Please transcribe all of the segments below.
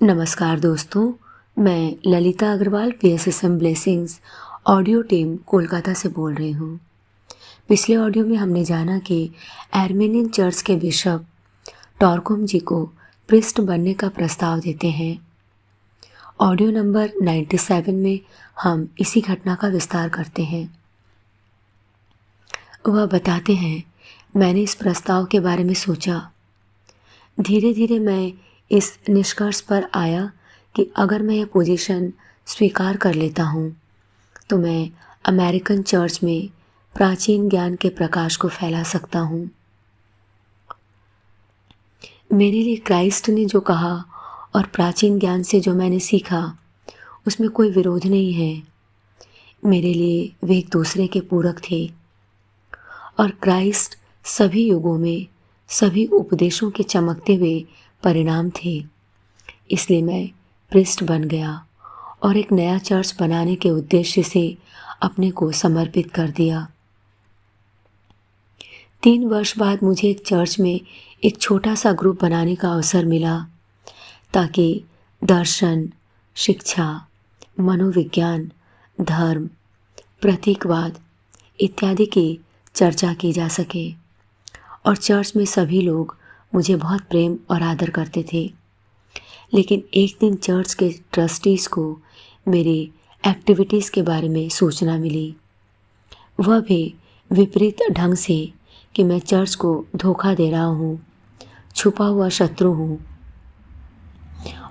नमस्कार दोस्तों, मैं Lalita Agrawal PSSM blessings audio team Kolkata से बोल रही हूँ। पिछले ऑडियो में हमने जाना कि आर्मेनियन चर्च के बिशप टॉरकोम जी को प्रिस्ट बनने का प्रस्ताव देते हैं। ऑडियो नंबर 97 में हम इसी घटना का विस्तार करते हैं। वह बताते हैं, मैंने इस प्रस्ताव के बारे में सोचा। धीरे धीरे मैं इस निष्कर्ष पर आया कि अगर मैं यह पोजीशन स्वीकार कर लेता हूँ तो मैं अमेरिकन चर्च में प्राचीन ज्ञान के प्रकाश को फैला सकता हूँ। मेरे लिए क्राइस्ट ने जो कहा और प्राचीन ज्ञान से जो मैंने सीखा उसमें कोई विरोध नहीं है। मेरे लिए वे एक दूसरे के पूरक थे और क्राइस्ट सभी युगों में सभी उपदेशों के चमकते हुए परिणाम थे। इसलिए मैं प्रिस्ट बन गया और एक नया चर्च बनाने के उद्देश्य से अपने को समर्पित कर दिया। 3 वर्ष बाद मुझे एक चर्च में एक छोटा सा ग्रुप बनाने का अवसर मिला ताकि दर्शन, शिक्षा, मनोविज्ञान, धर्म, प्रतीकवाद इत्यादि की चर्चा की जा सके। और चर्च में सभी लोग मुझे बहुत प्रेम और आदर करते थे। लेकिन एक दिन चर्च के ट्रस्टीज़ को मेरी एक्टिविटीज़ के बारे में सूचना मिली, वह भी विपरीत ढंग से, कि मैं चर्च को धोखा दे रहा हूँ, छुपा हुआ शत्रु हूँ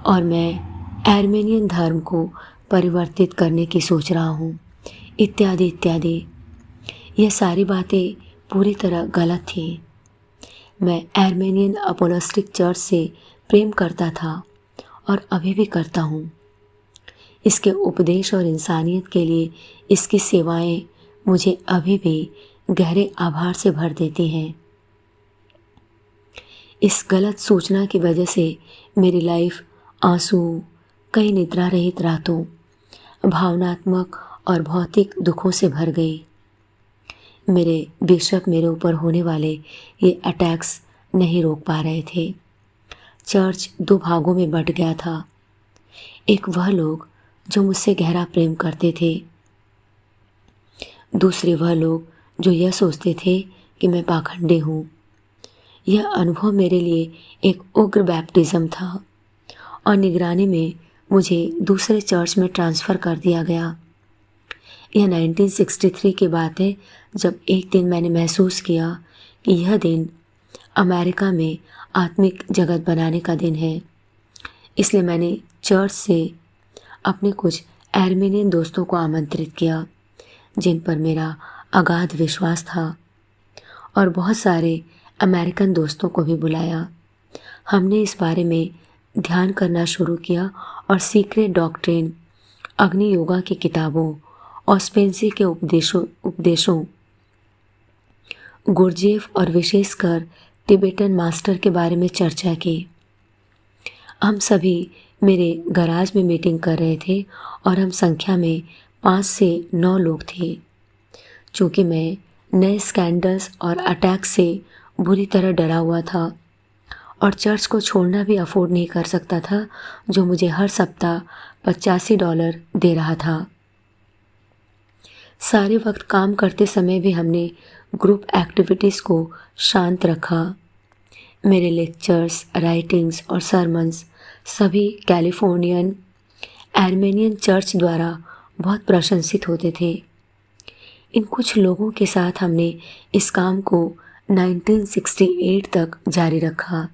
और मैं आर्मेनियन धर्म को परिवर्तित करने की सोच रहा हूँ, इत्यादि इत्यादि। यह सारी बातें पूरी तरह गलत थी। मैं आर्मेनियन अपोलोस्टिक चर्च से प्रेम करता था और अभी भी करता हूँ। इसके उपदेश और इंसानियत के लिए इसकी सेवाएं मुझे अभी भी गहरे आभार से भर देती हैं। इस गलत सूचना की वजह से मेरी लाइफ आंसू, कई निद्रा रहित रातों, भावनात्मक और भौतिक दुखों से भर गई। मेरे बिशप मेरे ऊपर होने वाले ये अटैक्स नहीं रोक पा रहे थे। चर्च 2 भागों में बंट गया था। एक वह लोग जो मुझसे गहरा प्रेम करते थे, दूसरे वह लोग जो यह सोचते थे कि मैं पाखंडी हूँ। यह अनुभव मेरे लिए एक उग्र बैप्टिज्म था और निगरानी में मुझे दूसरे चर्च में ट्रांसफ़र कर दिया गया। यह 1963 की बात है, जब एक दिन मैंने महसूस किया कि यह दिन अमेरिका में आत्मिक जगत बनाने का दिन है। इसलिए मैंने चर्च से अपने कुछ आर्मेनियन दोस्तों को आमंत्रित किया जिन पर मेरा अगाध विश्वास था, और बहुत सारे अमेरिकन दोस्तों को भी बुलाया। हमने इस बारे में ध्यान करना शुरू किया और सीक्रेट डॉक्ट्रिन, अग्नि योगा की किताबों, ऑस्पेंसी के उपदेशों, गुरजेफ और विशेषकर टिबेटन मास्टर के बारे में चर्चा की। हम सभी मेरे गराज में मीटिंग कर रहे थे और हम संख्या में 5 से 9 लोग थे। चूँकि मैं नए स्कैंडल्स और अटैक से बुरी तरह डरा हुआ था और चर्च को छोड़ना भी अफोर्ड नहीं कर सकता था, जो मुझे हर सप्ताह $85 दे रहा था। सारे वक्त काम करते समय भी हमने ग्रुप एक्टिविटीज़ को शांत रखा। मेरे लेक्चर्स, राइटिंग्स और सरमन्स सभी कैलिफोर्नियन आर्मेनियन चर्च द्वारा बहुत प्रशंसित होते थे। इन कुछ लोगों के साथ हमने इस काम को 1968 तक जारी रखा,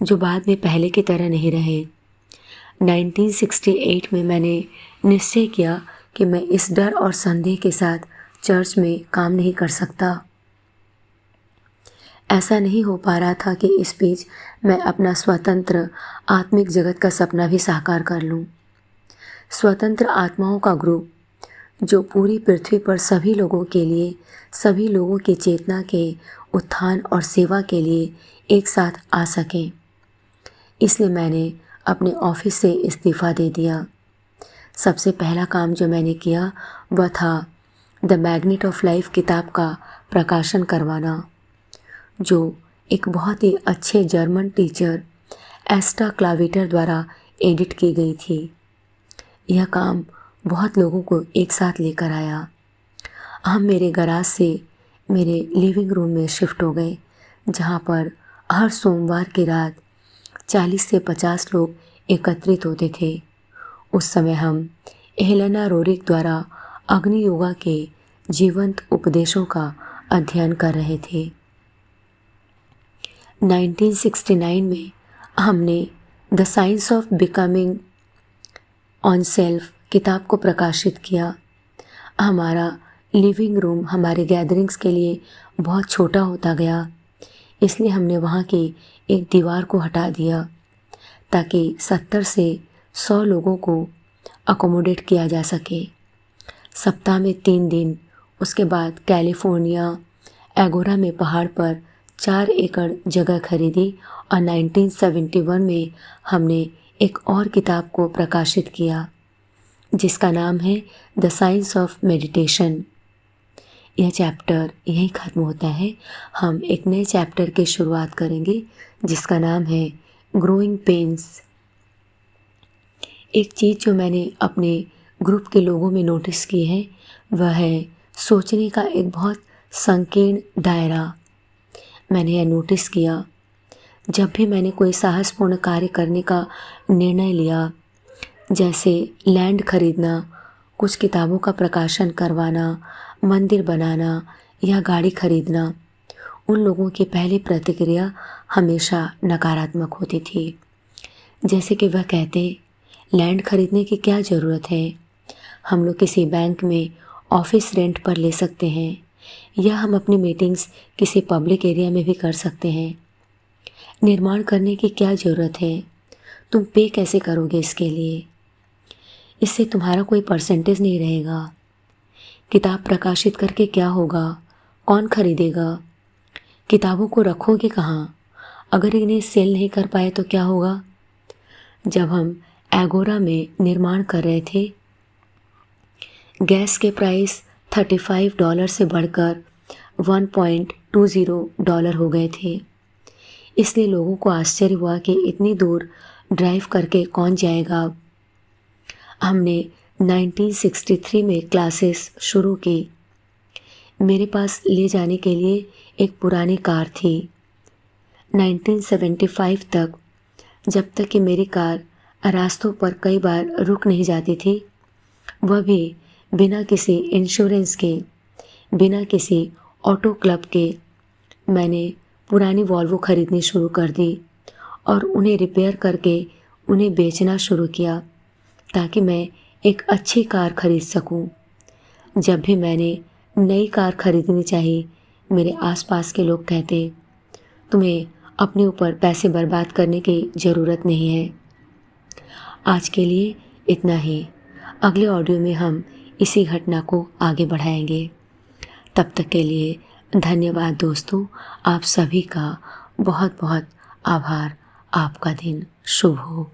जो बाद में पहले की तरह नहीं रहे। 1968 में मैंने निश्चय किया कि मैं इस डर और संदेह के साथ चर्च में काम नहीं कर सकता। ऐसा नहीं हो पा रहा था कि इस बीच मैं अपना स्वतंत्र आत्मिक जगत का सपना भी साकार कर लूं। स्वतंत्र आत्माओं का ग्रुप जो पूरी पृथ्वी पर सभी लोगों के लिए, सभी लोगों की चेतना के उत्थान और सेवा के लिए एक साथ आ सकें। इसलिए मैंने अपने ऑफिस से इस्तीफ़ा दे दिया। सबसे पहला काम जो मैंने किया वह था द मैग्नेट ऑफ लाइफ किताब का प्रकाशन करवाना, जो एक बहुत ही अच्छे जर्मन टीचर एस्टा क्लाविटर द्वारा एडिट की गई थी। यह काम बहुत लोगों को एक साथ लेकर आया। हम मेरे गराज से मेरे लिविंग रूम में शिफ्ट हो गए, जहाँ पर हर सोमवार की रात 40 से 50 लोग एकत्रित होते थे। उस समय हम हेलेना रोरिक द्वारा अग्नि योगा के जीवंत उपदेशों का अध्ययन कर रहे थे। 1969 में हमने the science of becoming on self किताब को प्रकाशित किया। हमारा लिविंग रूम हमारे गैदरिंग्स के लिए बहुत छोटा होता गया, इसलिए हमने वहाँ की एक दीवार को हटा दिया ताकि 70 से 100 लोगों को अकोमोडेट किया जा सके। सप्ताह में 3 दिन, उसके बाद कैलिफोर्निया एगोरा में पहाड़ पर 4 एकड़ जगह खरीदी और 1971 में हमने एक और किताब को प्रकाशित किया जिसका नाम है द साइंस ऑफ मेडिटेशन। यह चैप्टर यहीं ख़त्म होता है। हम एक नए चैप्टर की शुरुआत करेंगे जिसका नाम है ग्रोइंग पेन्स। एक चीज़ जो मैंने अपने ग्रुप के लोगों में नोटिस की है वह है सोचने का एक बहुत संकीर्ण दायरा। मैंने यह नोटिस किया जब भी मैंने कोई साहसपूर्ण कार्य करने का निर्णय लिया, जैसे लैंड खरीदना, कुछ किताबों का प्रकाशन करवाना, मंदिर बनाना या गाड़ी खरीदना, उन लोगों की पहली प्रतिक्रिया हमेशा नकारात्मक होती थी। जैसे कि वह कहते, लैंड खरीदने की क्या ज़रूरत है, हम लोग किसी बैंक में ऑफिस रेंट पर ले सकते हैं या हम अपनी मीटिंग्स किसी पब्लिक एरिया में भी कर सकते हैं। निर्माण करने की क्या ज़रूरत है, तुम पे कैसे करोगे इसके लिए, इससे तुम्हारा कोई परसेंटेज नहीं रहेगा। किताब प्रकाशित करके क्या होगा, कौन खरीदेगा, किताबों को रखोगे कहाँ, अगर इन्हें सेल नहीं कर पाए तो क्या होगा। जब हम एगोरा में निर्माण कर रहे थे, गैस के प्राइस $35 से बढ़कर $1.20 हो गए थे। इसलिए लोगों को आश्चर्य हुआ कि इतनी दूर ड्राइव करके कौन जाएगा। हमने 1963 में क्लासेस शुरू की। मेरे पास ले जाने के लिए एक पुरानी कार थी। 1975 तक, जब तक कि मेरी कार रास्तों पर कई बार रुक नहीं जाती थी, वह भी बिना किसी इंश्योरेंस के, बिना किसी ऑटो क्लब के, मैंने पुरानी वॉल्वो खरीदनी शुरू कर दी और उन्हें रिपेयर करके उन्हें बेचना शुरू किया ताकि मैं एक अच्छी कार खरीद सकूं। जब भी मैंने नई कार खरीदनी चाहिए, मेरे आसपास के लोग कहते, तुम्हें अपने ऊपर पैसे बर्बाद करने की ज़रूरत नहीं है। आज के लिए इतना ही। अगले ऑडियो में हम इसी घटना को आगे बढ़ाएंगे। तब तक के लिए धन्यवाद दोस्तों। आप सभी का बहुत बहुत आभार। आपका दिन शुभ हो।